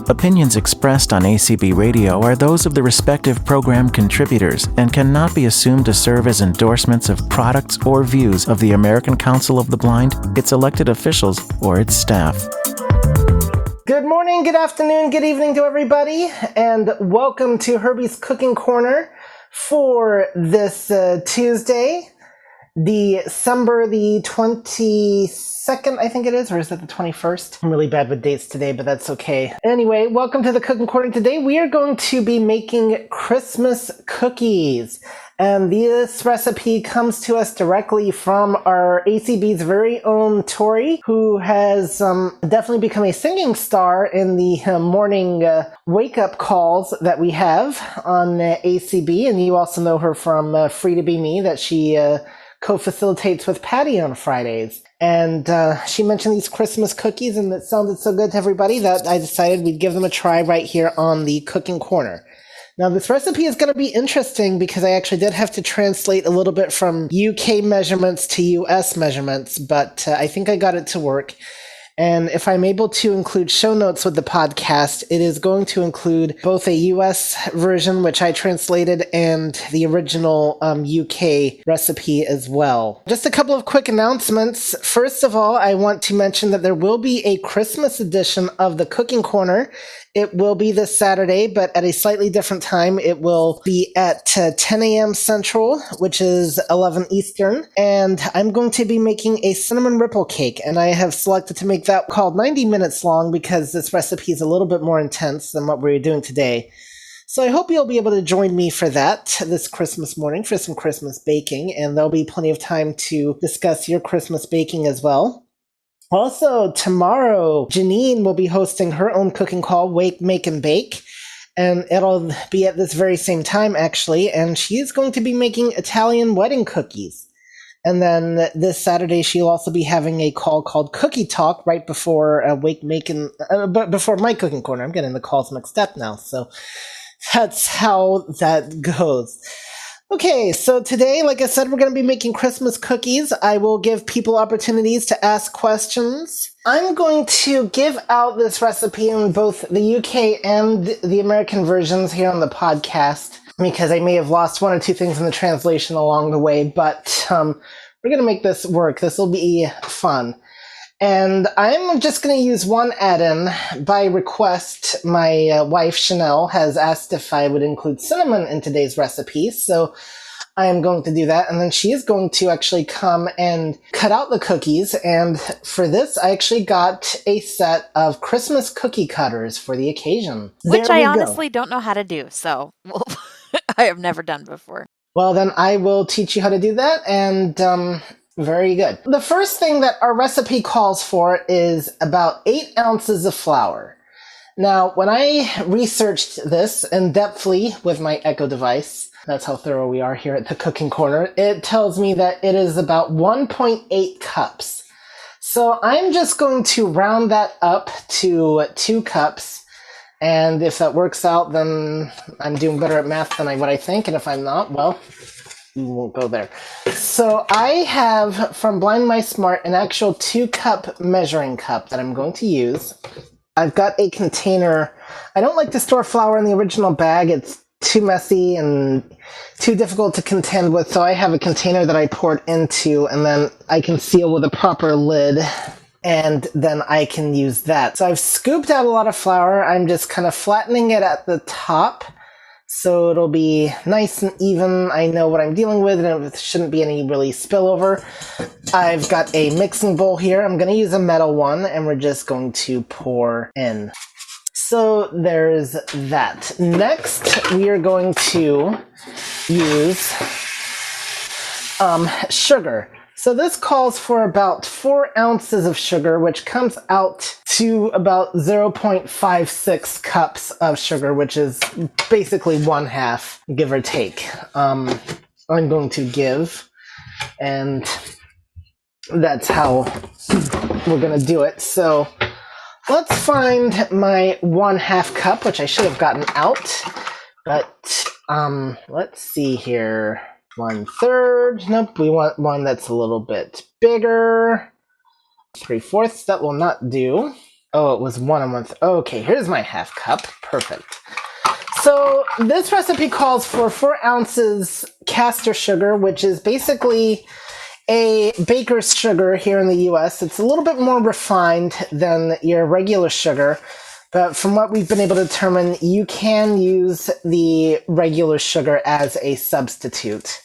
Opinions expressed on ACB Radio are those of the respective program contributors and cannot be assumed to serve as endorsements of products or views of the American Council of the Blind, its elected officials, or its staff. Good morning, good afternoon, good evening to everybody, and welcome to Herbie's Cooking Corner for this Tuesday, December the 22nd, I think it is, or is it the 21st? I'm really bad with dates today, but that's okay. Anyway, welcome to the Cooking Corner. Today we are going to be making Christmas cookies. And this recipe comes to us directly from our ACB's very own Tori, who has definitely become a singing star in the morning wake-up calls that we have on ACB. And you also know her from Free to Be Me, that she co-facilitates with Patty on Fridays. And she mentioned these Christmas cookies, and it sounded so good to everybody that I decided we'd give them a try right here on the Cooking Corner. Now, this recipe is going to be interesting because I actually did have to translate a little bit from UK measurements to US measurements, but I think I got it to work. And if I'm able to include show notes with the podcast, it is going to include both a US version, which I translated, and the original UK recipe as well. Just a couple of quick announcements. First of all, I want to mention that there will be a Christmas edition of the Cooking Corner. It will be this Saturday, but at a slightly different time. It will be at 10 a.m. Central, which is 11 Eastern. And I'm going to be making a cinnamon ripple cake, and I have selected to make that called 90 minutes long because this recipe is a little bit more intense than what we're doing today. So I hope you'll be able to join me for that this Christmas morning for some Christmas baking, and there'll be plenty of time to discuss your Christmas baking as well. Also, tomorrow, Janine will be hosting her own cooking call, Wake, Make, and Bake, and it'll be at this very same time, actually, and she's going to be making Italian wedding cookies. And then this Saturday, she'll also be having a call called Cookie Talk right before before my Cooking Corner. I'm getting the calls mixed up now, so that's how that goes. Okay, so today, like I said, we're going to be making Christmas cookies. I will give people opportunities to ask questions. I'm going to give out this recipe in both the UK and the American versions here on the podcast, because I may have lost one or two things in the translation along the way, but we're going to make this work. This will be fun. And I'm just going to use one add-in. By request, my wife, Chanel, has asked if I would include cinnamon in today's recipe, so I am going to do that. And then she is going to actually come and cut out the cookies. And for this, I actually got a set of Christmas cookie cutters for the occasion. Which I honestly don't know how to do, so I have never done before. Well, then I will teach you how to do that, and very good. The first thing that our recipe calls for is about 8 ounces of flour. Now, when I researched this in-depthly with my Echo device, that's how thorough we are here at the Cooking Corner, it tells me that it is about 1.8 cups. So I'm just going to round that up to 2 cups. And if that works out, then I'm doing better at math than what I think. And if I'm not, well, we won't go there. So I have, from Blind Mice Smart, an actual 2-cup measuring cup that I'm going to use. I've got a container. I don't like to store flour in the original bag. It's too messy and too difficult to contend with. So I have a container that I pour it into, and then I can seal with a proper lid. And then I can use that. So I've scooped out a lot of flour. I'm just kind of flattening it at the top, so it'll be nice and even. I know what I'm dealing with, and there shouldn't be any really spillover. I've got a mixing bowl here. I'm going to use a metal one, and we're just going to pour in. So there's that. Next, we are going to use sugar. So this calls for about 4 ounces of sugar, which comes out to about 0.56 cups of sugar, which is basically 1/2, give or take. I'm going to give, and that's how we're going to do it. So let's find my 1/2 cup, which I should have gotten out, but let's see here. 1/3. Nope, we want one that's a little bit bigger. 3/4. That will not do. Oh, it was 1 Okay, here's my half cup. Perfect. So this recipe calls for 4 ounces caster sugar, which is basically a baker's sugar here in the US. It's a little bit more refined than your regular sugar, but from what we've been able to determine, you can use the regular sugar as a substitute.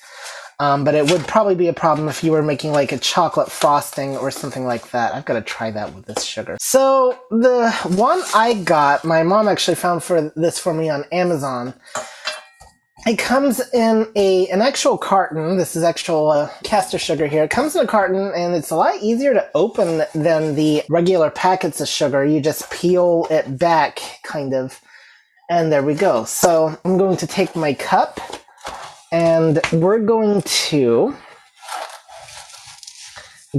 But it would probably be a problem if you were making like a chocolate frosting or something like that. I've got to try that with this sugar. So the one I got, my mom actually found this for me on Amazon. It comes in an actual carton. This is actual caster sugar here. It comes in a carton, and it's a lot easier to open than the regular packets of sugar. You just peel it back, kind of, and there we go. So I'm going to take my cup, and we're going to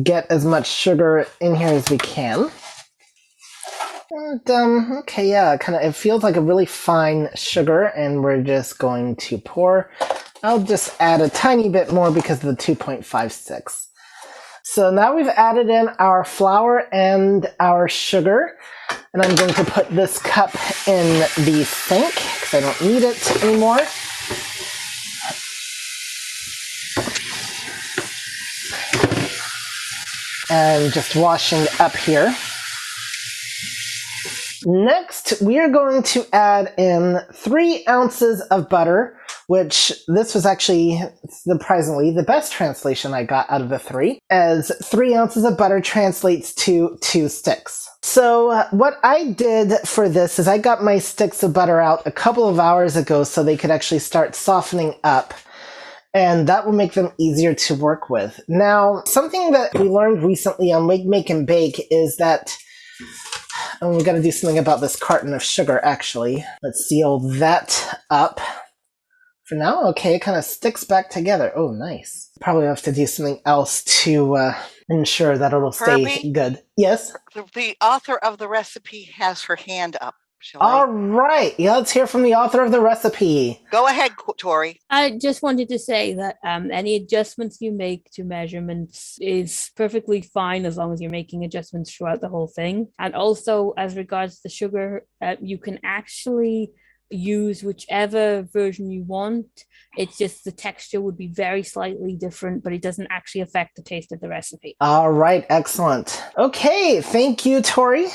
get as much sugar in here as we can. And, okay, yeah, it feels like a really fine sugar, and we're just going to pour. I'll just add a tiny bit more because of the 2.56. So now we've added in our flour and our sugar, and I'm going to put this cup in the sink because I don't need it anymore. And just washing up here. Next, we are going to add in 3 ounces of butter, which this was actually, surprisingly, the best translation I got out of the 3, as 3 ounces of butter translates to 2 sticks. So what I did for this is I got my sticks of butter out a couple of hours ago so they could actually start softening up, and that will make them easier to work with. Now, something that we learned recently on Make and Bake is that and we've got to do something about this carton of sugar, actually. Let's seal that up. For now, okay, it kind of sticks back together. Oh, nice. Probably have to do something else to ensure that it'll stay Herbie? good. Yes? The author of the recipe has her hand up. All right. Yeah, let's hear from the author of the recipe. Go ahead, Tori. I just wanted to say that any adjustments you make to measurements is perfectly fine as long as you're making adjustments throughout the whole thing. And also, as regards to the sugar, you can actually use whichever version you want. It's just the texture would be very slightly different, but it doesn't actually affect the taste of the recipe. All right, excellent. Okay, thank you, Tori.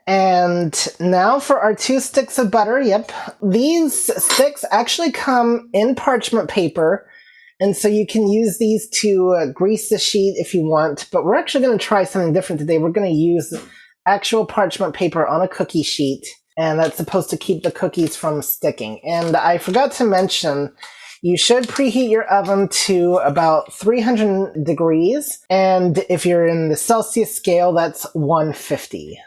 And now for our 2 sticks of butter. Yep, these sticks actually come in parchment paper, and so you can use these to grease the sheet if you want, but we're actually going to try something different today. We're going to use actual parchment paper on a cookie sheet, and that's supposed to keep the cookies from sticking. And I forgot to mention, you should preheat your oven to about 300 degrees, and if you're in the Celsius scale, that's 150.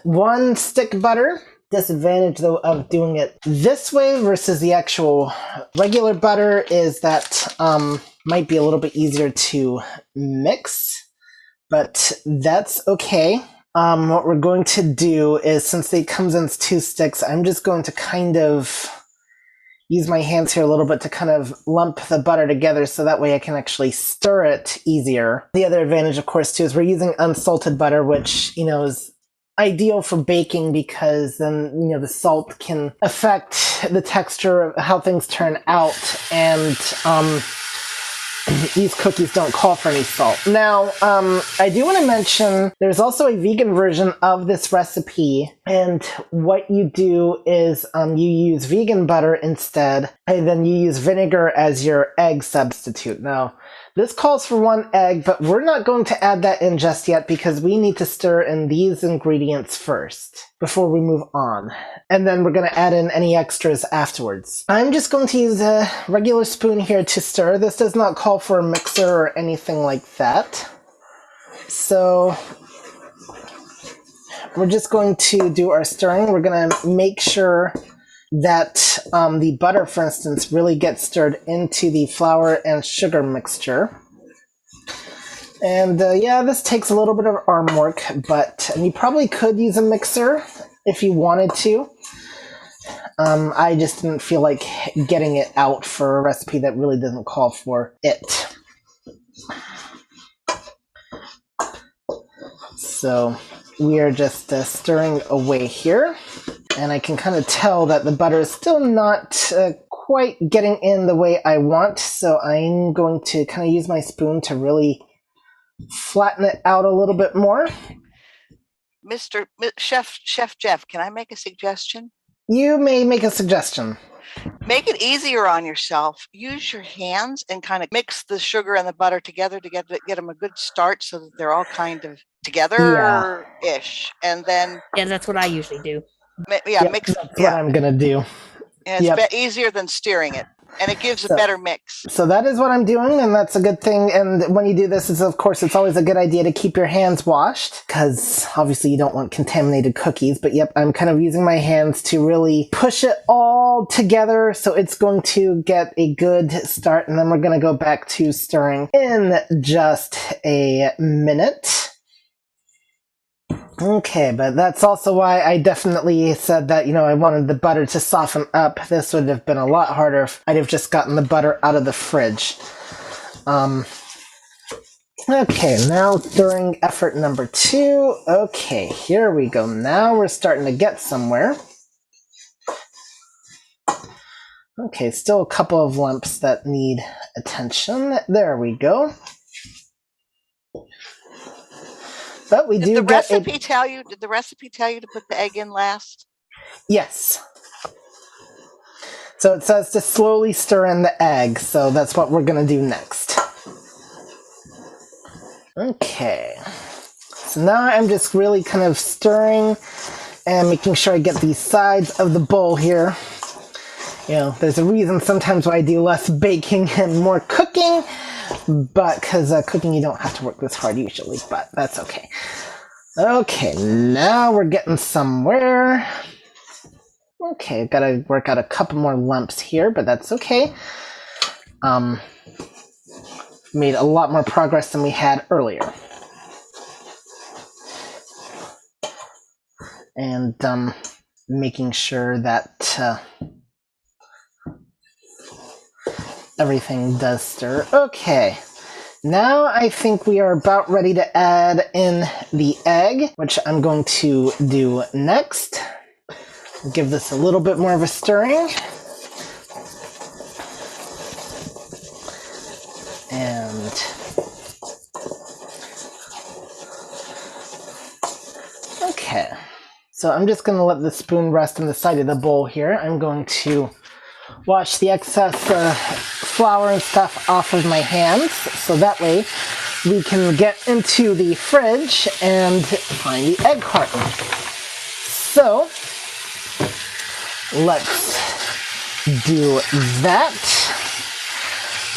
1 stick butter. Disadvantage, though, of doing it this way versus the actual regular butter is that might be a little bit easier to mix, but that's okay. What we're going to do is, since it comes in 2 sticks, I'm just going to kind of use my hands here a little bit to kind of lump the butter together so that way I can actually stir it easier. The other advantage, of course, too, is we're using unsalted butter, which, is ideal for baking because then, the salt can affect the texture of how things turn out, and these cookies don't call for any salt. Now, I do want to mention there's also a vegan version of this recipe, and what you do is you use vegan butter instead, and then you use vinegar as your egg substitute. Now, this calls for 1 egg, but we're not going to add that in just yet because we need to stir in these ingredients first before we move on. And then we're going to add in any extras afterwards. I'm just going to use a regular spoon here to stir. This does not call for a mixer or anything like that. So we're just going to do our stirring. We're going to make sure that the butter, for instance, really gets stirred into the flour and sugar mixture. And yeah, this takes a little bit of arm work, but you probably could use a mixer if you wanted to. I just didn't feel like getting it out for a recipe that really doesn't call for it. So we are just stirring away here. And I can kind of tell that the butter is still not quite getting in the way I want, so I'm going to kind of use my spoon to really flatten it out a little bit more. Chef Jeff, can I make a suggestion? You may make a suggestion. Make it easier on yourself. Use your hands and kind of mix the sugar and the butter together to get them a good start so that they're all kind of together-ish. And then... Yeah, that's what I usually do. Yep, mix. That's what I'm going to do. And it's easier than stirring it. And it gives a better mix. So that is what I'm doing, and that's a good thing. And when you do this, of course, it's always a good idea to keep your hands washed, because obviously you don't want contaminated cookies. But yep, I'm kind of using my hands to really push it all together, so it's going to get a good start. And then we're going to go back to stirring in just a minute. Okay, but that's also why I definitely said that, I wanted the butter to soften up. This would have been a lot harder if I'd have just gotten the butter out of the fridge. Okay, now stirring effort number 2. Okay, here we go. Now we're starting to get somewhere. Okay, still a couple of lumps that need attention. There we go. But we do Did the get recipe tell you to put the egg in last? Yes. So it says to slowly stir in the egg, so that's what we're going to do next. Okay. So now I'm just really kind of stirring and making sure I get the sides of the bowl here. There's a reason sometimes why I do less baking and more cooking, but because cooking you don't have to work this hard usually, but that's okay. Okay, now we're getting somewhere. Okay, I've got to work out a couple more lumps here, but that's okay. Made a lot more progress than we had earlier. And making sure that everything does stir. Okay, now I think we are about ready to add in the egg, which I'm going to do next. Give this a little bit more of a stirring. And okay, so I'm just going to let the spoon rest on the side of the bowl here. I'm going to wash the excess flour and stuff off of my hands, so that way we can get into the fridge and find the egg carton. So let's do that.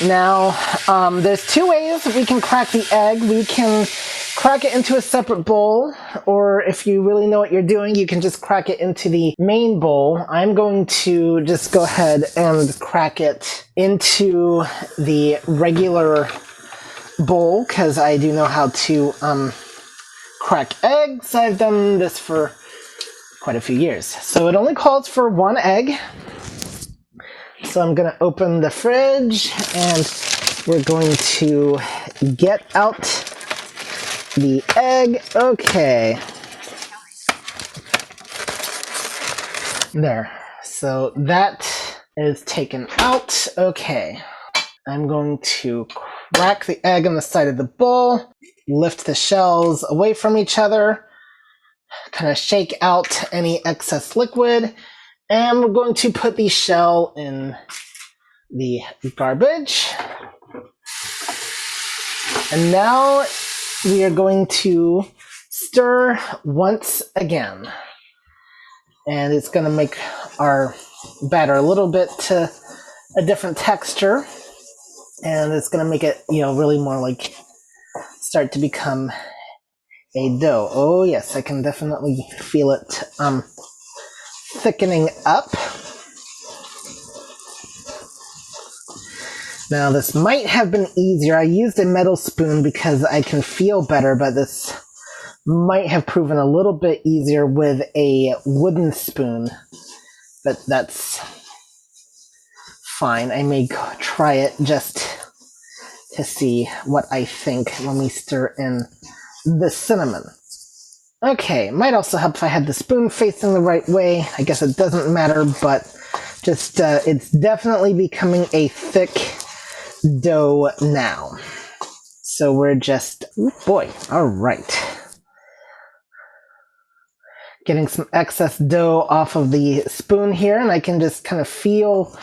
Now, there's 2 ways we can crack the egg. We can crack it into a separate bowl, or if you really know what you're doing, you can just crack it into the main bowl. I'm going to just go ahead and crack it into the regular bowl, because I do know how to crack eggs. I've done this for quite a few years. So it only calls for 1 egg. So I'm going to open the fridge, and we're going to get out the egg. Okay. There. So that is taken out. Okay. I'm going to crack the egg on the side of the bowl, lift the shells away from each other, kind of shake out any excess liquid, and we're going to put the shell in the garbage. And now we are going to stir once again. And it's going to make our batter a little bit a different texture. And it's going to make it, really more like start to become a dough. Oh yes, I can definitely feel it thickening up. Now this might have been easier. I used a metal spoon because I can feel better, but this might have proven a little bit easier with a wooden spoon. But that's fine. I may try it just to see what I think when we stir in the cinnamon. Okay, might also help if I had the spoon facing the right way. I guess it doesn't matter, but just it's definitely becoming a thick dough now. So we're just, oh boy, all right. Getting some excess dough off of the spoon here, and I can just kind of feel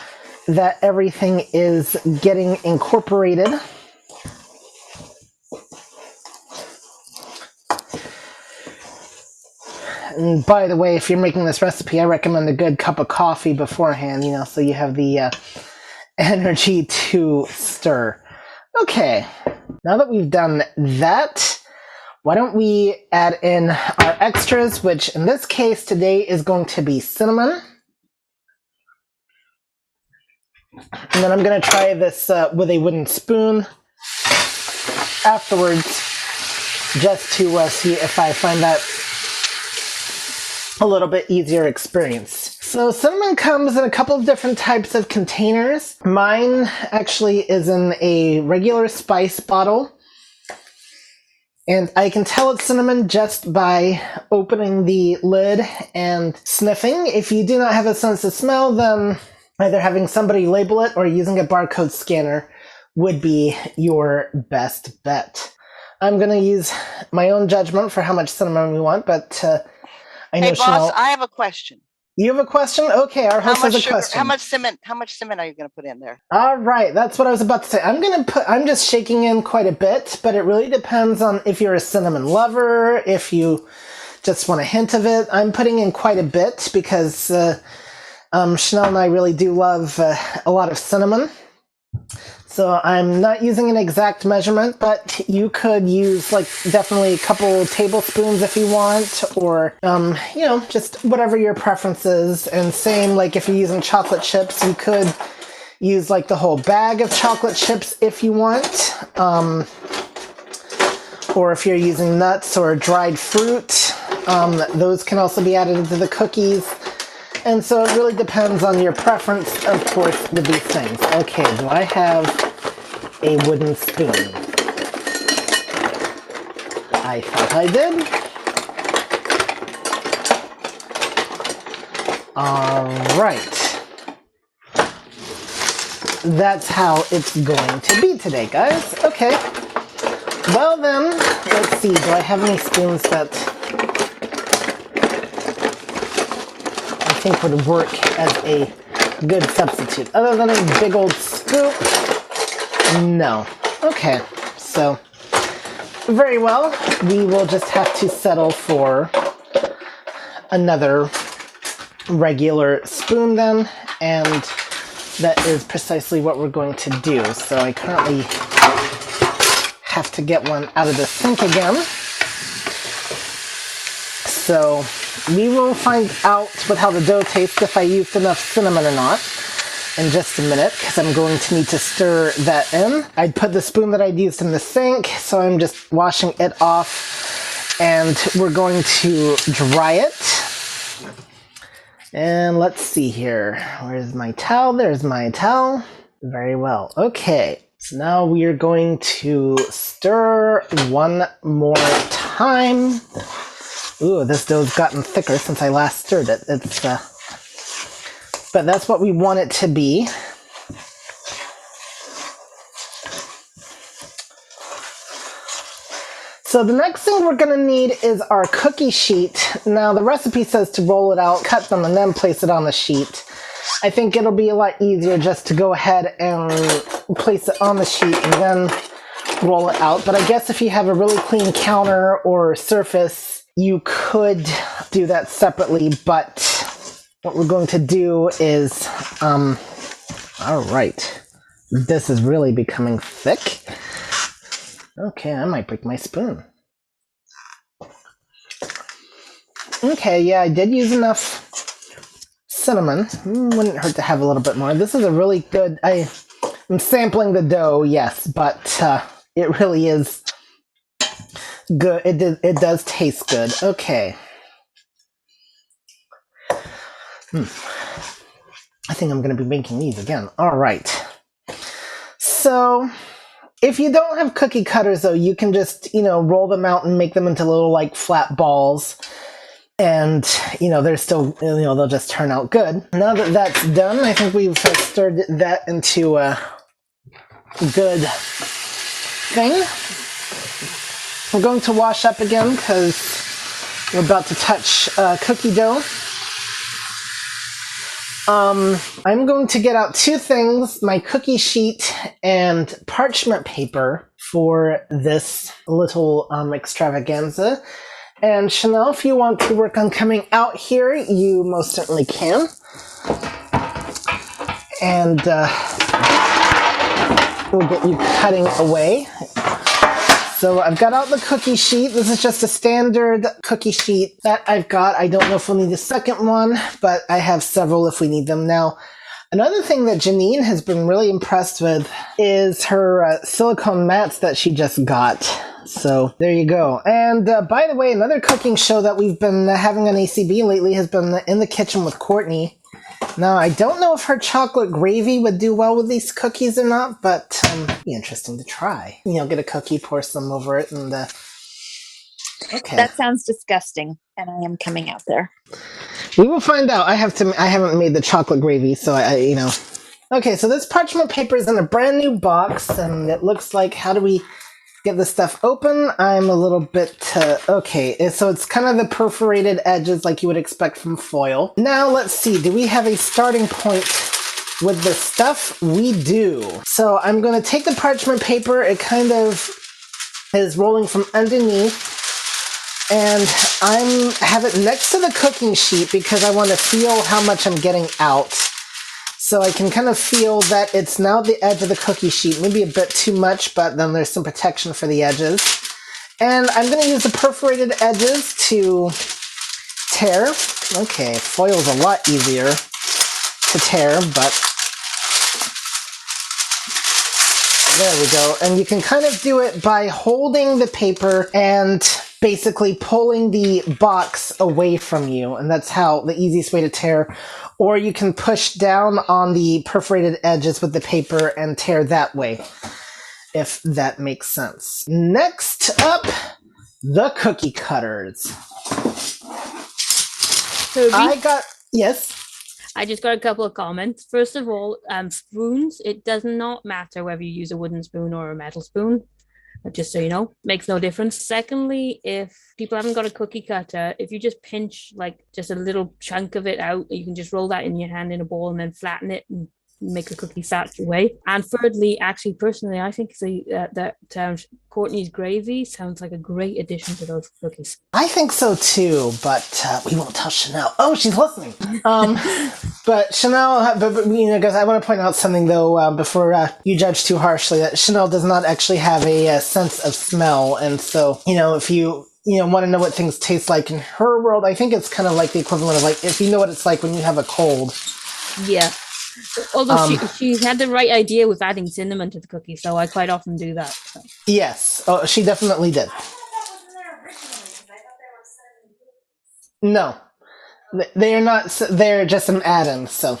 that everything is getting incorporated. And by the way, if you're making this recipe, I recommend a good cup of coffee beforehand, so you have the energy to stir. Okay, now that we've done that, why don't we add in our extras, which in this case today is going to be cinnamon. And then I'm going to try this with a wooden spoon afterwards, just to see if I find that a little bit easier experience. So cinnamon comes in a couple of different types of containers. Mine actually is in a regular spice bottle. And I can tell it's cinnamon just by opening the lid and sniffing. If you do not have a sense of smell, then either having somebody label it or using a barcode scanner would be your best bet. I'm going to use my own judgment for how much cinnamon we want, but I know Hey, boss, Chanel. I have a question. You have a question? Okay, our host has a question. How much cement are you going to put in there? All right, that's what I was about to say. I'm just shaking in quite a bit, but it really depends on if you're a cinnamon lover, if you just want a hint of it. I'm putting in quite a bit because Chanel and I really do love a lot of cinnamon. So I'm not using an exact measurement, but you could use definitely a couple tablespoons if you want, or just whatever your preference is. And same, if you're using chocolate chips, you could use the whole bag of chocolate chips if you want. Or if you're using nuts or dried fruit, those can also be added into the cookies. And so it really depends on your preference, of course, with these things. Okay, do I have a wooden spoon? I thought I did. All right. That's how it's going to be today, guys. Okay. Well then, let's see. Do I have any spoons that I think would work as a good substitute? Other than a big old scoop? No. Okay. So, very well. We will just have to settle for another regular spoon then, and that is precisely what we're going to do. So I currently have to get one out of the sink again. So we will find out with how the dough tastes if I used enough cinnamon or not in just a minute, because I'm going to need to stir that in. I'd put the spoon that I'd used in the sink, so I'm just washing it off, and we're going to dry it. And let's see here. Where's my towel? There's my towel. Very well. Okay. So now we are going to stir one more time. Ooh, this dough's gotten thicker since I last stirred it. But that's what we want it to be. So the next thing we're going to need is our cookie sheet. Now the recipe says to roll it out, cut them, and then place it on the sheet. I think it'll be a lot easier just to go ahead and place it on the sheet and then roll it out. But I guess if you have a really clean counter or surface, you could do that separately. But what we're going to do is, all right, this is really becoming thick. Okay, I might break my spoon. Okay, yeah, I did use enough cinnamon. Wouldn't hurt to have a little bit more. This is a really good, I'm sampling the dough, yes, but it really is good. It does taste good. Okay. I think I'm going to be making these again. All right. So If you don't have cookie cutters, though, you can just, roll them out and make them into little, like, flat balls. And, they're still, they'll just turn out good. Now that that's done, I think we've stirred that into a good thing. We're going to wash up again because we're about to touch cookie dough. I'm going to get out two things, my cookie sheet and parchment paper for this little extravaganza. And Chanel, if you want to work on coming out here, you most certainly can. And we'll get you cutting away. So I've got out the cookie sheet. This is just a standard cookie sheet that I've got. I don't know if we'll need a second one, but I have several if we need them now. Another thing that Janine has been really impressed with is her silicone mats that she just got. So there you go. And by the way, another cooking show that we've been having on ACB lately has been In the Kitchen with Courtney. Now, I don't know if her chocolate gravy would do well with these cookies or not, but it'd be interesting to try. Get a cookie, pour some over it, and okay. That sounds disgusting, and I am coming out there. We will find out. I haven't made the chocolate gravy, so I. Okay, so this parchment paper is in a brand new box, and it looks like, how do we get this stuff open? I'm a little bit, okay, so it's kind of the perforated edges like you would expect from foil. Now let's see, do we have a starting point with the stuff? We do. So I'm going to take the parchment paper, it kind of is rolling from underneath, and I have it next to the cooking sheet because I want to feel how much I'm getting out. So I can kind of feel that it's now the edge of the cookie sheet, maybe a bit too much, but then there's some protection for the edges. And I'm going to use the perforated edges to tear. Okay, foil's a lot easier to tear, but there we go. And you can kind of do it by holding the paper and basically pulling the box away from you. And that's how the easiest way to tear. Or you can push down on the perforated edges with the paper and tear that way, if that makes sense. Next up, the cookie cutters. So yes? I just got a couple of comments. First of all, spoons, it does not matter whether you use a wooden spoon or a metal spoon. Just so you know, makes no difference. Secondly, if people haven't got a cookie cutter, if you just pinch like just a little chunk of it out, you can just roll that in your hand in a ball and then flatten it and make a cookie fat away. And thirdly, actually, personally, I think that Courtney's gravy sounds like a great addition to those cookies. I think so too, but we won't tell Chanel. Oh, she's listening. But Chanel, guys, I want to point out something though before you judge too harshly. That Chanel does not actually have a sense of smell, and so if you want to know what things taste like in her world, I think it's kind of like the equivalent of like if you know what it's like when you have a cold. Yeah. Although she had the right idea with adding cinnamon to the cookie, so I quite often do that. So. Yes, she definitely did. No, they are not. They're just an add-in. So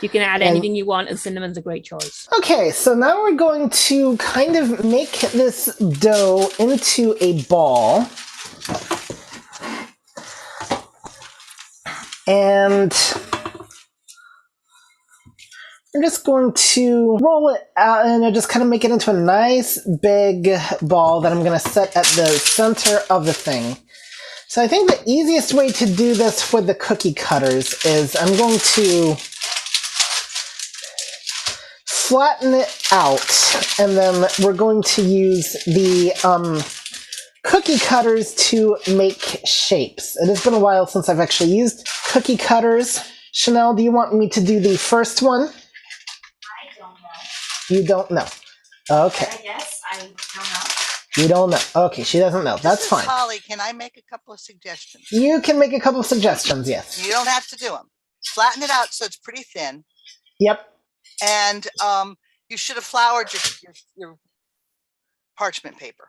you can add anything you want, and cinnamon's a great choice. Okay, so now we're going to kind of make this dough into a ball, and I'm just going to roll it out and just kind of make it into a nice big ball that I'm going to set at the center of the thing. So I think the easiest way to do this with the cookie cutters is I'm going to flatten it out, and then we're going to use the cookie cutters to make shapes. It has been a while since I've actually used cookie cutters. Chanel, do you want me to do the first one? You don't know. Okay. I guess I don't know. You don't know. Okay, she doesn't know. That's fine. Holly, can I make a couple of suggestions? You can make a couple of suggestions, yes. You don't have to do them. Flatten it out so it's pretty thin. Yep. And you should have floured your parchment paper.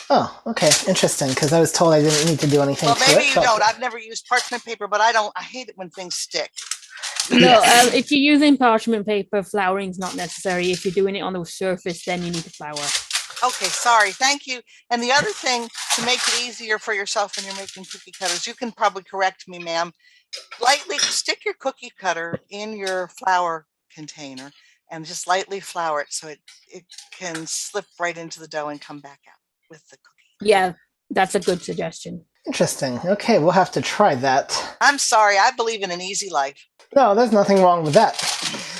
Oh, okay. Interesting, because I was told I didn't need to do anything to it. Well, maybe you don't. I've never used parchment paper, but I hate it when things stick. No, if you're using parchment paper, flouring is not necessary. If you're doing it on the surface, then you need to flour. Okay, sorry. Thank you. And the other thing, to make it easier for yourself when you're making cookie cutters, you can probably correct me, ma'am. Lightly stick your cookie cutter in your flour container and just lightly flour it so it can slip right into the dough and come back out with the cookie. Yeah, that's a good suggestion. Interesting. Okay, we'll have to try that. I'm sorry. I believe in an easy life. No, there's nothing wrong with that.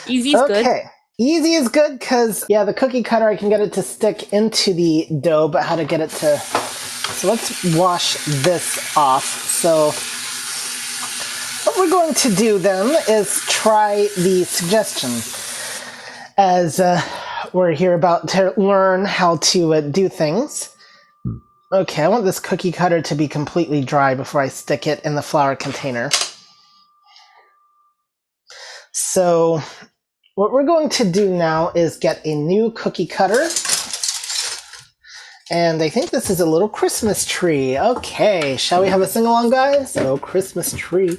Easy's good. Okay. Easy is good because, yeah, the cookie cutter, I can get it to stick into the dough, but how to get it to... So let's wash this off. So what we're going to do then is try the suggestion. As we're here about to learn how to do things. Okay, I want this cookie cutter to be completely dry before I stick it in the flour container. So what we're going to do now is get a new cookie cutter. And I think this is a little Christmas tree. Okay, shall we have a sing-along, guys? Oh, Christmas tree.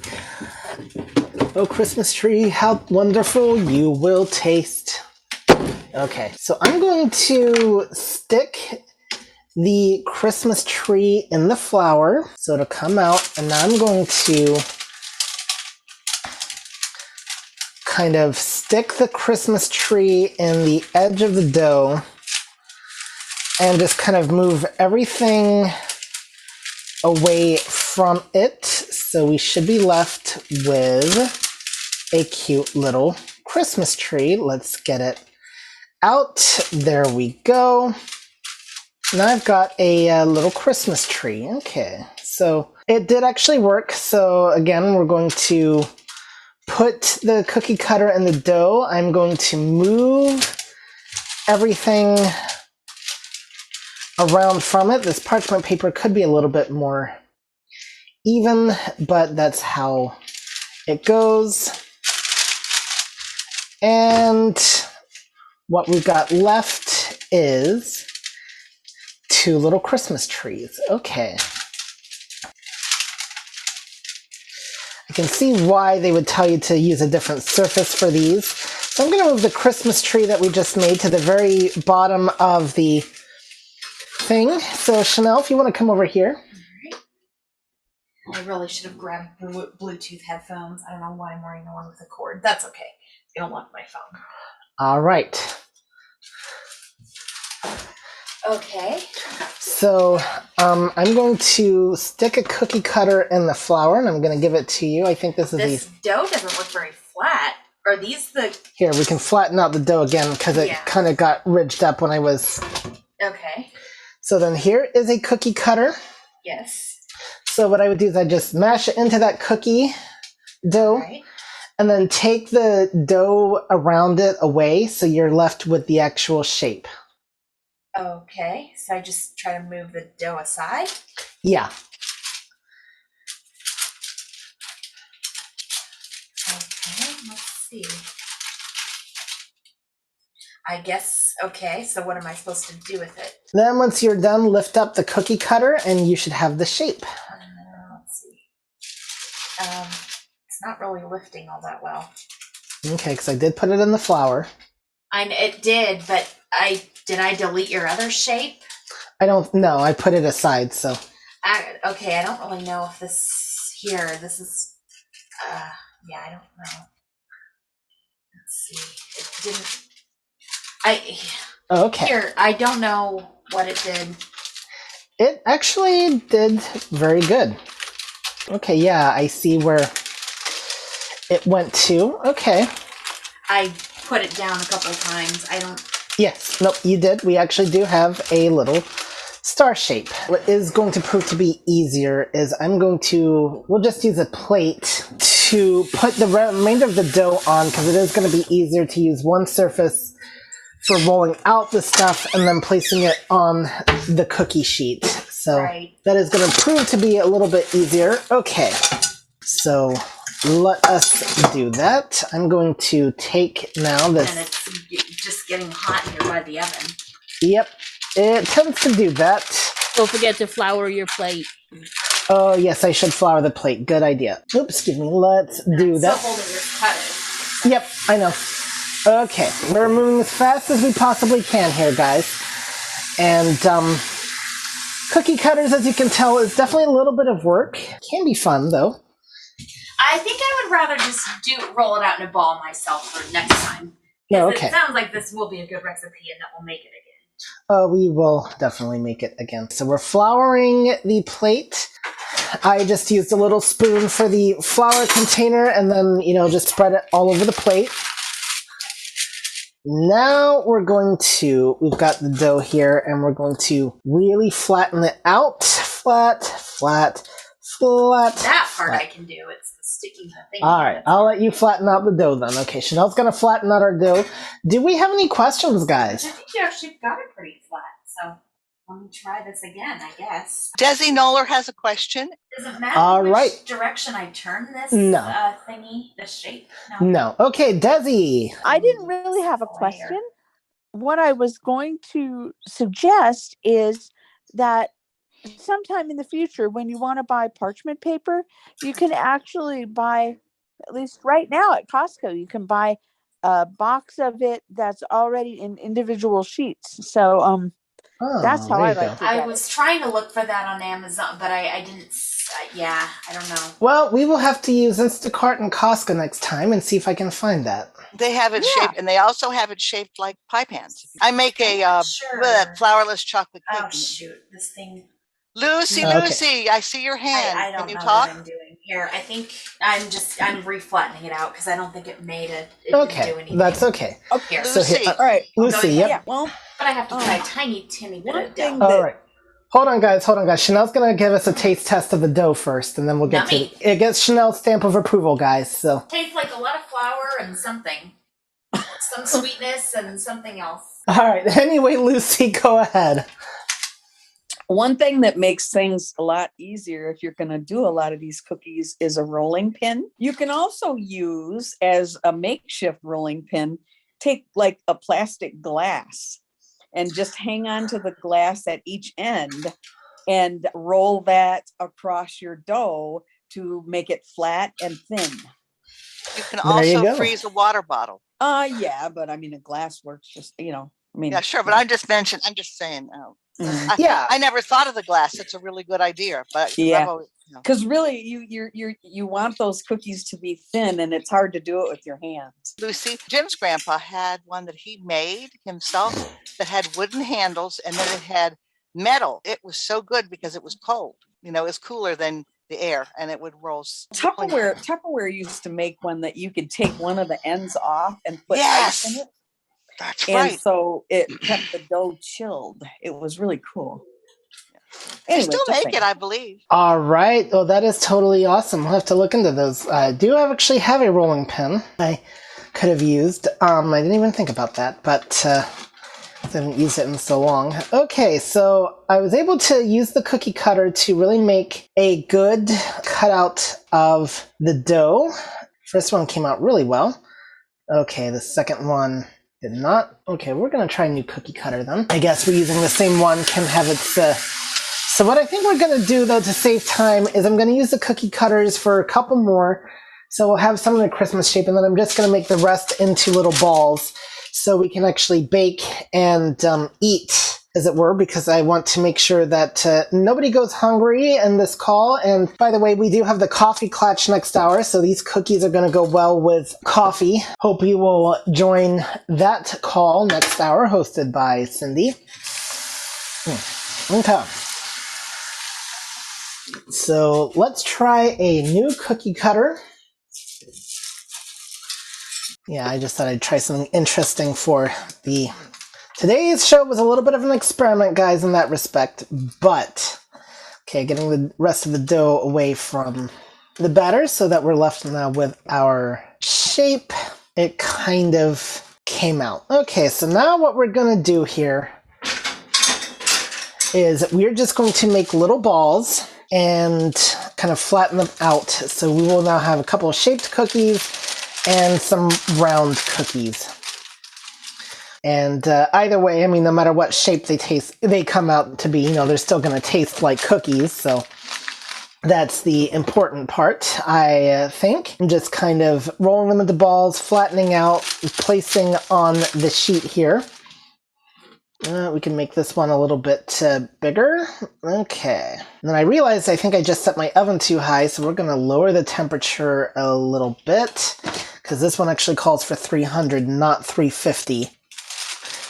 Oh, Christmas tree, how wonderful you will taste. Okay, so I'm going to stick the Christmas tree in the flour so it'll come out, and I'm going to kind of stick the Christmas tree in the edge of the dough and just kind of move everything away from it. So we should be left with a cute little Christmas tree. Let's get it out. There we go. Now I've got a little Christmas tree. Okay, so it did actually work. So again, we're going to put the cookie cutter in the dough. I'm going to move everything around from it. This parchment paper could be a little bit more even, but that's how it goes. And what we've got left is 2 little Christmas trees. Okay. I can see why they would tell you to use a different surface for these. So I'm going to move the Christmas tree that we just made to the very bottom of the thing. So Chanel, if you want to come over here. All right. I really should have grabbed Bluetooth headphones. I don't know why I'm wearing the one with the cord. That's okay. I don't want my phone. All right. Okay. So I'm going to stick a cookie cutter in the flour, and I'm going to give it to you. I think this is This dough doesn't look very flat. Are these the... Here, we can flatten out the dough again because it kind of got ridged up when I was... Okay. So then here is a cookie cutter. Yes. So what I would do is I just mash it into that cookie dough, Right. and then take the dough around it away so you're left with the actual shape. Okay. So I just try to move the dough aside. Yeah. Okay. Let's see. I guess, okay. So what am I supposed to do with it? Then once you're done, lift up the cookie cutter and you should have the shape. Let's see. It's not really lifting all that well. Okay, because I did put it in the flour. It did, but did I delete your other shape? I don't know. I put it aside, so. Okay, I don't really know if this is, yeah, I don't know. Let's see. It didn't, Okay. Here, I don't know what it did. It actually did very good. Okay, yeah, I see where it went to. Okay. I put it down a couple of times. I don't. Yes, nope, you did. We actually do have a little star shape. What is going to prove to be easier is we'll just use a plate to put the remainder of the dough on, because it is going to be easier to use one surface for rolling out the stuff and then placing it on the cookie sheet. So that is going to prove to be a little bit easier. Okay, so let us do that. I'm going to take now this. And it's just getting hot here by the oven. Yep, it tends to do that. Don't forget to flour your plate. Oh, yes, I should flour the plate. Good idea. Oops, excuse me. Let's do I'm that. still holding this cutter. Yep, I know. Okay, we're moving as fast as we possibly can here, guys. And, cookie cutters, as you can tell, is definitely a little bit of work. Can be fun, though. I think I would rather just roll it out in a ball myself for next time. No, 'Cause okay. It sounds like this will be a good recipe and that we'll make it again. We will definitely make it again. So we're flouring the plate. I just used a little spoon for the flour container and then, just spread it all over the plate. Now we've got the dough here and we're going to really flatten it out. Flat, flat, flat. That part flat. I can do. It's the sticking thing. All right, I'll let you flatten out the dough then. Okay, Chanel's going to flatten out our dough. Do we have any questions, guys? I think you actually got it pretty flat. So let me try this again, I guess. Desi Noller has a question. Does it matter All which right. direction I turn this No. Thingy, the shape? No. Okay, Desi. I didn't really have a question. What I was going to suggest is that sometime in the future, when you want to buy parchment paper, you can actually buy, at least right now at Costco, you can buy a box of it that's already in individual sheets. So that's how there I you like go. to I get was trying to look for that on Amazon, but I didn't. Yeah, I don't know. Well, we will have to use Instacart and Costco next time and see if I can find that. They have it shaped, and they also have it shaped like pie pans. I make a Sure. flourless chocolate cake. Oh shoot, this thing. Lucy, Okay. Lucy, I see your hand. I don't Can you know talk? what I'm doing here. I think I'm reflattening it out because I don't think it made it. It Okay, didn't do anything. that's okay. Here. So Lucy. here, All right. Lucy, Yeah. yep. Well, But I have to try a tiny bit one of thing dough. All right. Hold on, guys. Chanel's going to give us a taste test of the dough first, and then we'll get Yummy. to it. It gets Chanel's stamp of approval, guys. So, Tastes like a lot of flour and something. Some sweetness and something else. all right. Anyway, Lucy, go ahead. One thing that makes things a lot easier if you're going to do a lot of these cookies is a rolling pin. You can also use as a makeshift rolling pin, take like a plastic glass and just hang on to the glass at each end and roll that across your dough to make it flat and thin. You can There you also go. freeze a water bottle. Yeah, but I mean, a glass works just, Yeah, sure, but I'm just saying. Mm. Yeah. I never thought of the glass. It's a really good idea, but Yeah. I've always, Because really, you want those cookies to be thin, and it's hard to do it with your hands. Lucy, Jim's grandpa had one that he made himself that had wooden handles, and then it had metal. It was so good because it was cold. It was cooler than the air, and it would roll. Tupperware used to make one that you could take one of the ends off and put Yes, ice in it, that's and right. so it kept the dough chilled. It was really cool. They Anyway, still just make it, I believe. All right. Oh, that is totally awesome. We'll have to look into those. I do actually have a rolling pin I could have used. I didn't even think about that, but I haven't used it in so long. Okay, so I was able to use the cookie cutter to really make a good cutout of the dough. First one came out really well. Okay, the second one did not. Okay, we're going to try a new cookie cutter then. I guess we're using the same one, can have its... So what I think we're going to do, though, to save time, is I'm going to use the cookie cutters for a couple more. So we'll have some in the Christmas shape, and then I'm just going to make the rest into little balls so we can actually bake and eat, as it were, because I want to make sure that nobody goes hungry in this call. And by the way, we do have the coffee clutch next hour, so these cookies are going to go well with coffee. Hope you will join that call next hour, hosted by Cindy. Okay. So let's try a new cookie cutter. Yeah, I just thought I'd try something interesting for today's show was a little bit of an experiment, guys, in that respect. But, okay, getting the rest of the dough away from the batter so that we're left now with our shape. It kind of came out. Okay, so now what we're going to do here is we're just going to make little balls and kind of flatten them out. So we will now have a couple of shaped cookies and some round cookies. And either way, I mean, no matter what shape they come out to be, they're still going to taste like cookies. So That's the important part, I think. I'm just kind of rolling them into balls, flattening out, placing on the sheet here. We can make this one a little bit bigger. Okay. And then I realized I think I just set my oven too high, so we're going to lower the temperature a little bit, because this one actually calls for 300, not 350.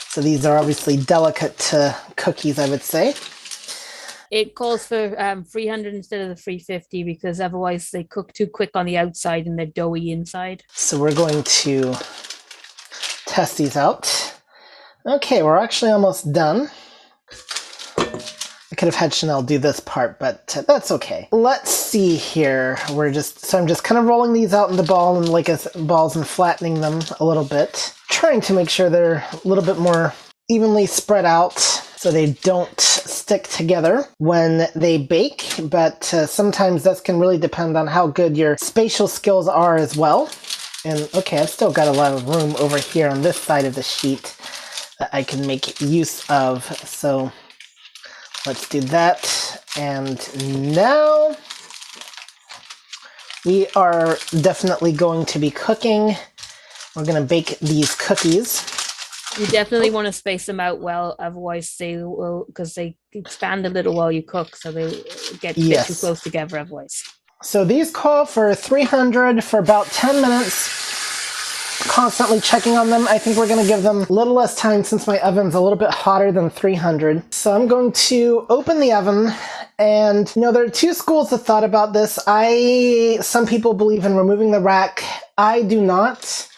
So these are obviously delicate cookies, I would say. It calls for 300 instead of the 350 because otherwise they cook too quick on the outside and they're doughy inside. So we're going to test these out. Okay, we're actually almost done. I could have had Chanel do this part, but that's okay. Let's see here. I'm just kind of rolling these out in the balls and flattening them a little bit, trying to make sure they're a little bit more evenly spread out so they don't stick together when they bake, but sometimes this can really depend on how good your spatial skills are as well. And okay, I've still got a lot of room over here on this side of the sheet that I can make use of. So let's do that. And now we are definitely going to be cooking. We're going to bake these cookies. You definitely want to space them out well, otherwise they will, because they expand a little while you cook, so they get a bit too close together otherwise. So these call for 300 for about 10 minutes, constantly checking on them. I think we're going to give them a little less time since my oven's a little bit hotter than 300. So I'm going to open the oven, and there are two schools of thought about this. Some people believe in removing the rack. I do not.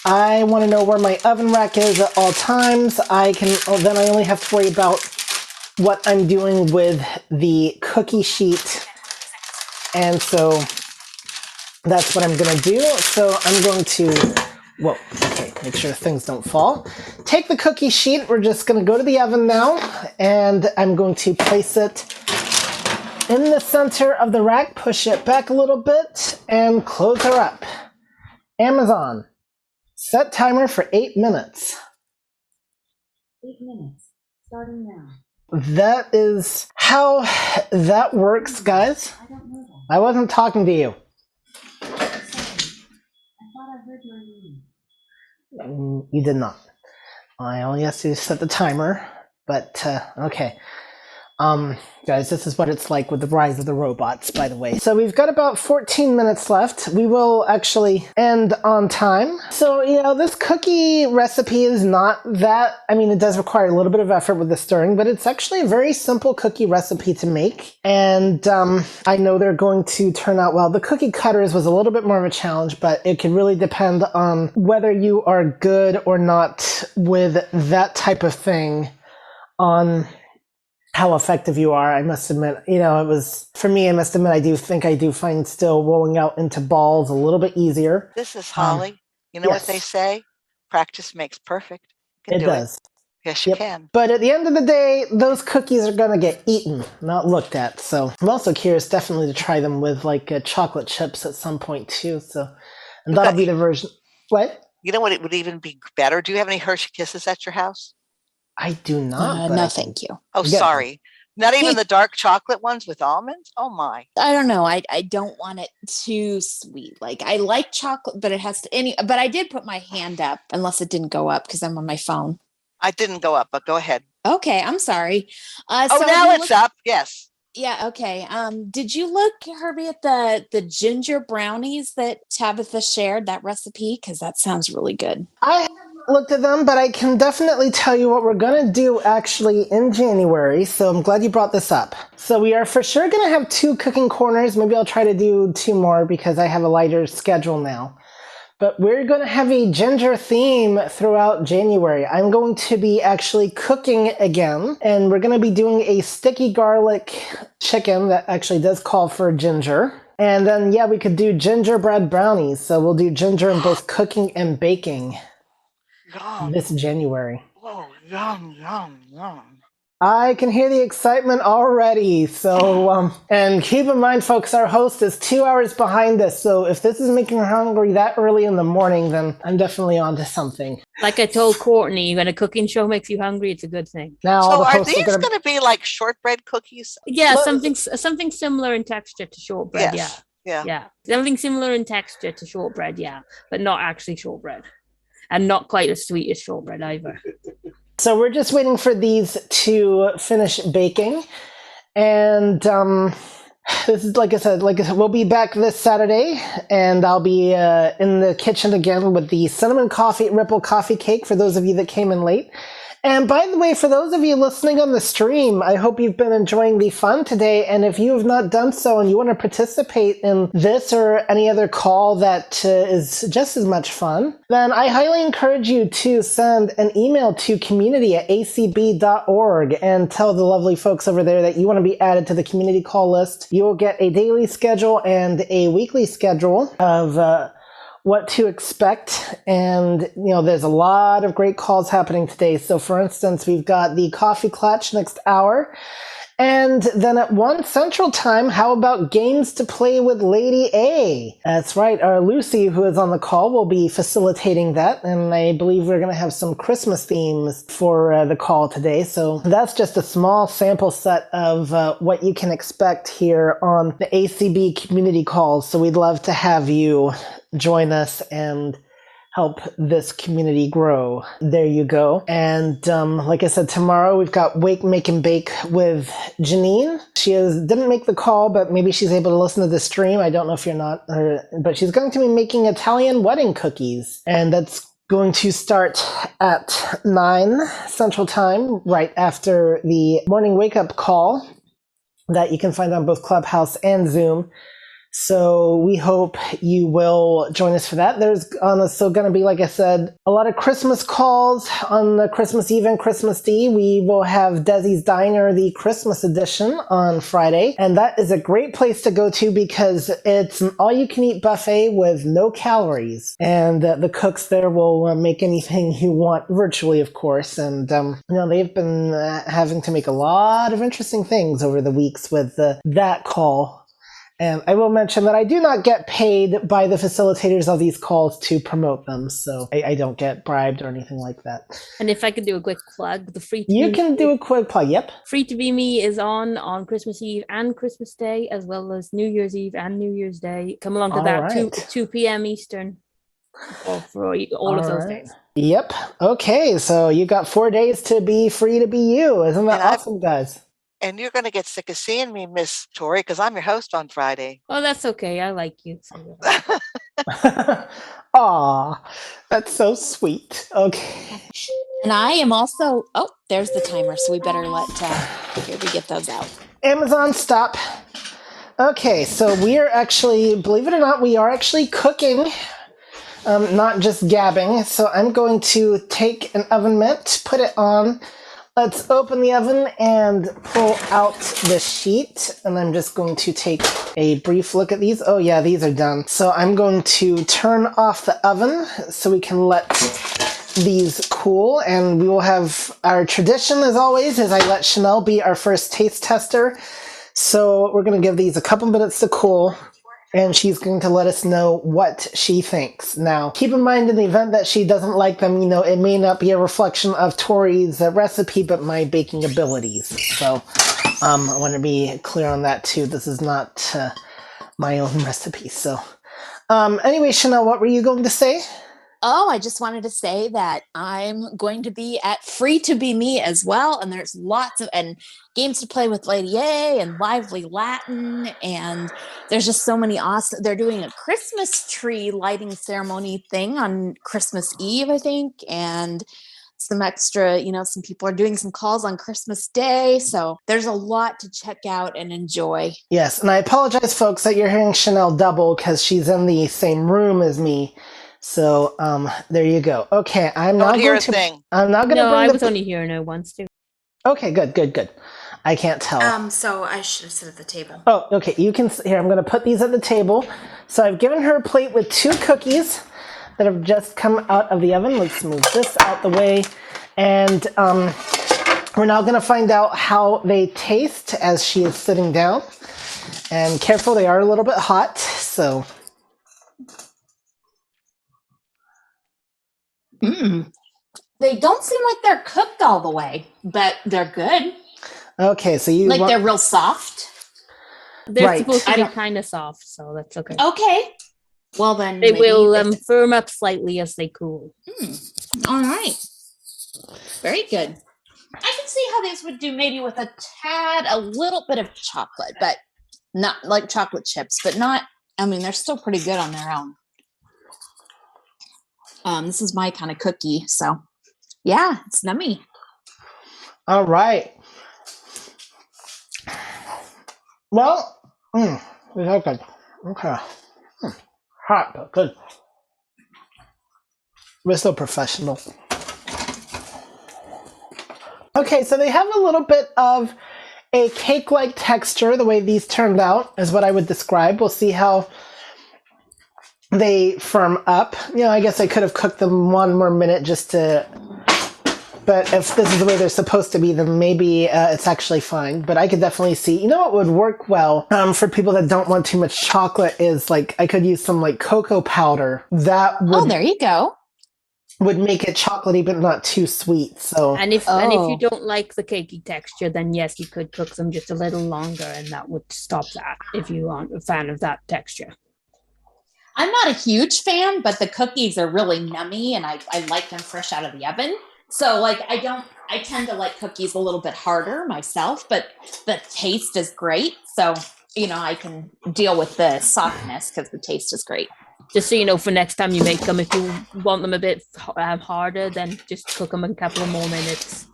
I want to know where my oven rack is at all times. Then I only have to worry about what I'm doing with the cookie sheet. And so that's what I'm going to do. So I'm going to, make sure things don't fall. Take the cookie sheet. We're just going to go to the oven now, and I'm going to place it in the center of the rack, push it back a little bit, and close her up. Amazon. Set timer for 8 minutes. 8 minutes, starting now. That is how that works, guys. I don't know that. I wasn't talking to you. Sorry. I thought I heard your name. You did not. I only have to set the timer, but okay. Guys, this is what it's like with the rise of the robots, by the way. So we've got about 14 minutes left. We will actually end on time. So, this cookie recipe is not that, it does require a little bit of effort with the stirring, but it's actually a very simple cookie recipe to make. And I know they're going to turn out well. The cookie cutters was a little bit more of a challenge, but it can really depend on whether you are good or not with that type of thing on how effective you are. I must admit, for me, I do think I do find still rolling out into balls a little bit easier. This is Holly. You know what they say? Practice makes perfect. It does. Yes, you can. But at the end of the day, those cookies are going to get eaten, not looked at. So I'm also curious definitely to try them with chocolate chips at some point too. And that'll be the version. What? You know what? It would even be better. Do you have any Hershey Kisses at your house? I do not. No, thank you. Oh, sorry. Not even the dark chocolate ones with almonds? Oh, my. I don't know. I don't want it too sweet. I like chocolate, but it has to but I did put my hand up, unless it didn't go up because I'm on my phone. I didn't go up, but go ahead. Okay, I'm sorry. Now it's up. Yes. Yeah, okay. Did you look, Herbie, at the ginger brownies that Tabitha shared, that recipe? Because that sounds really good. I haven't looked at them, but I can definitely tell you what we're going to do actually in January. So I'm glad you brought this up. So we are for sure going to have 2 cooking corners. Maybe I'll try to do 2 more because I have a lighter schedule now. But we're going to have a ginger theme throughout January. I'm going to be actually cooking again, and we're going to be doing a sticky garlic chicken that actually does call for ginger. And then, we could do gingerbread brownies. So we'll do ginger in both cooking and baking this January. Oh, yum, yum, yum. I can hear the excitement already. So, and keep in mind, folks, our host is 2 hours behind us. So if this is making her hungry that early in the morning, then I'm definitely onto something. Like I told Courtney, when a cooking show makes you hungry, it's a good thing. Now all So the are hosts these are going to be like shortbread cookies? Yeah, Well, something similar in texture to shortbread. Yes. Yeah. Yeah, something similar in texture to shortbread. Yeah, but not actually shortbread, and not quite as sweet as shortbread either. So we're just waiting for these to finish baking. And this is like I said, we'll be back this Saturday, and I'll be in the kitchen again with the cinnamon coffee ripple coffee cake for those of you that came in late. And by the way, for those of you listening on the stream, I hope you've been enjoying the fun today. And if you have not done so and you want to participate in this or any other call that is just as much fun, then I highly encourage you to send an email to community@acb.org and tell the lovely folks over there that you want to be added to the community call list. You will get a daily schedule and a weekly schedule of what to expect. And, there's a lot of great calls happening today. So for instance, we've got the Coffee Clutch next hour. And then at 1 Central Time, how about games to play with Lady A? That's right. Our Lucy, who is on the call, will be facilitating that. And I believe we're going to have some Christmas themes for the call today. So that's just a small sample set of what you can expect here on the ACB community calls. So we'd love to have you join us and help this community grow. There you go. And like I said, tomorrow we've got Wake, Make, and Bake with Janine. She didn't make the call, but maybe she's able to listen to the stream. I don't know if you're not, but she's going to be making Italian wedding cookies. And that's going to start at 9 Central Time, right after the morning wake-up call that you can find on both Clubhouse and Zoom. So we hope you will join us for that. There's also going to be, like I said, a lot of Christmas calls on the Christmas Eve and Christmas Day. We will have Desi's Diner, the Christmas edition, on Friday. And that is a great place to go to because it's an all-you-can-eat buffet with no calories. And the cooks there will make anything you want, virtually, of course. And, they've been having to make a lot of interesting things over the weeks with that call. And I will mention that I do not get paid by the facilitators of these calls to promote them, so I don't get bribed or anything like that. And if I could do a quick plug, the free You can do a quick plug, yep. Free to Be Me is on Christmas Eve and Christmas Day, as well as New Year's Eve and New Year's Day. Come along to that, 2 p.m. Eastern, for all of those days. Yep. Okay, so you got 4 days to be free to be you. Isn't that awesome, guys? And you're going to get sick of seeing me, Miss Tori, because I'm your host on Friday. Oh, that's okay. I like you. Aw, that's so sweet. Okay. And I am also, there's the timer, so we better let, here we get those out. Amazon, stop. Okay, so we are actually, believe it or not, we are actually cooking, not just gabbing. So I'm going to take an oven mitt, put it on. Let's open the oven and pull out the sheet. And I'm just going to take a brief look at these. Oh yeah, these are done. So I'm going to turn off the oven so we can let these cool. And we will have our tradition, as always, is I let Chanel be our first taste tester. So we're going to give these a couple minutes to cool. And she's going to let us know what she thinks. Now, keep in mind, in the event that she doesn't like them, it may not be a reflection of Tori's recipe, but my baking abilities. So I want to be clear on that too. This is not my own recipe. So anyway, Chanel, what were you going to say? Oh, I just wanted to say that I'm going to be at Free to Be Me as well. And there's lots of games to play with Lady A and Lively Latin. And there's just so many awesome. They're doing a Christmas tree lighting ceremony thing on Christmas Eve, I think. And some extra, some people are doing some calls on Christmas Day. So there's a lot to check out and enjoy. Yes. And I apologize, folks, that you're hearing Chanel double because she's in the same room as me. So there you go. Okay, I'm not going to. I'm not going to. No, I was only hearing her once too. Okay, good. I can't tell. So I should have sit at the table. Oh, okay. You can. Here, I'm going to put these at the table. So I've given her a plate with 2 cookies that have just come out of the oven. Let's move this out the way. And We're now going to find out how they taste as she is sitting down. And careful, they are a little bit hot, so. They don't seem like they're cooked all the way, but they're good. Okay, so you Like they're real soft. They're Right. supposed to I be don't- kind of soft, so that's okay. Okay. Well, then They maybe will if- firm up slightly as they cool. All right. Very good. I can see how these would do maybe with a little bit of chocolate, but not like chocolate chips, but not, I mean, they're still pretty good on their own. This is my kind of cookie, so yeah, it's nummy. All right. Well, these are good. Okay. Hot, but good. We're so professional. Okay, so they have a little bit of a cake-like texture. The way these turned out is what I would describe. We'll see how they firm up. You know, I guess I could have cooked them one more minute just to... But if this is the way they're supposed to be, then maybe it's actually fine. But I could definitely see... You know what would work well for people that don't want too much chocolate is, like, I could use some, like, cocoa powder. That would... Oh, there you go. would make it chocolately but not too sweet. So And if Oh. you don't like the cakey texture, then yes, you could cook them just a little longer, and that would stop that. If you aren't a fan of that texture. I'm not a huge fan, but the cookies are really nummy and I like them fresh out of the oven. So like I tend to like cookies a little bit harder myself, but the taste is great. So, you know, I can deal with the softness because the taste is great. Just so you know, for next time you make them, if you want them a bit harder, then just cook them a couple of more minutes.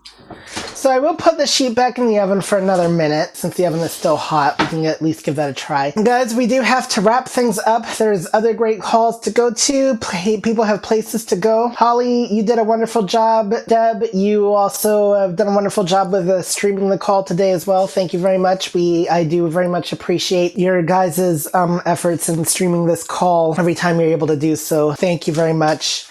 So I will put the sheet back in the oven for another minute. Since the oven is still hot, we can at least give that a try. Guys, we do have to wrap things up. There's other great calls to go to. People have places to go. Holly, you did a wonderful job. Deb, you also have done a wonderful job with streaming the call today as well. Thank you very much. I do very much appreciate your guys' efforts in streaming this call every time you're able to do so. Thank you very much.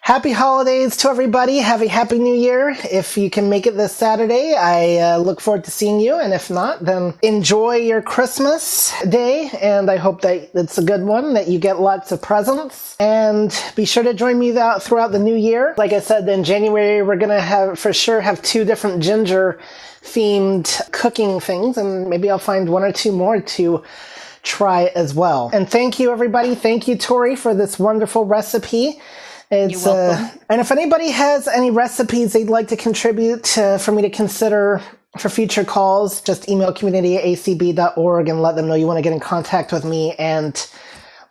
Happy holidays to everybody. Have a happy new year. If you can make it this Saturday, I look forward to seeing you. And if not, then enjoy your Christmas day. And I hope that it's a good one, that you get lots of presents. And be sure to join me out throughout the new year. Like I said, in January, we're going to have 2 different ginger themed cooking things. And maybe I'll find 1 or 2 more to try as well. And thank you, everybody. Thank you, Tori, for this wonderful recipe. You're welcome. And if anybody has any recipes they'd like to contribute for me to consider for future calls, just email community@acb.org and let them know you want to get in contact with me, and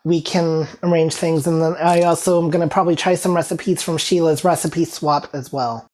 we can arrange things. And then I also am going to probably try some recipes from Sheila's Recipe Swap as well.